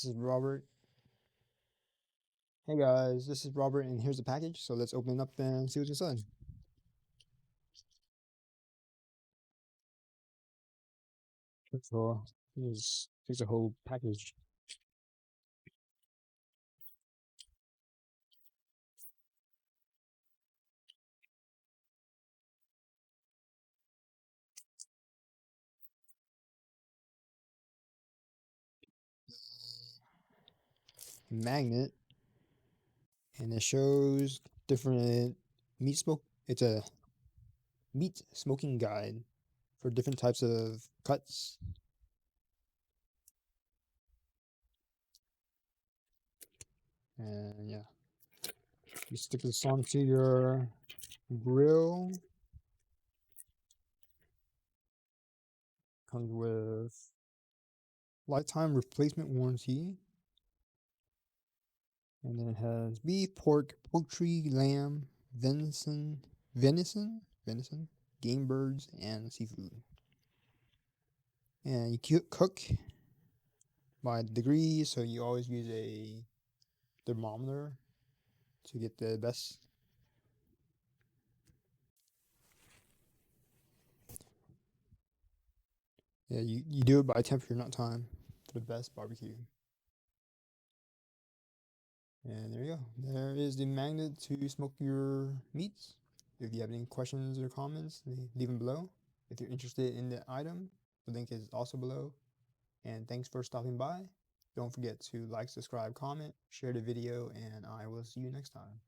This is Robert. Hey guys, this is Robert, and here's the package. So let's open it up and see what's inside. So here's a whole package. Magnet, and it shows different meat smoke. It's a meat smoking guide for different types of cuts. And yeah, you stick this onto your grill. Comes with lifetime replacement warranty. And then it has beef, pork, poultry, lamb, venison, game birds, and seafood. And you cook by degrees, so you always use a thermometer to get the best. Yeah, you do it by temperature, not time, for the best barbecue. And there you go. There is the magnet to smoke your meats. If you have any questions or comments, leave them below. If you're interested in the item, the link is also below. And thanks for stopping by. Don't forget to like, subscribe, comment, share the video, and I will see you next time.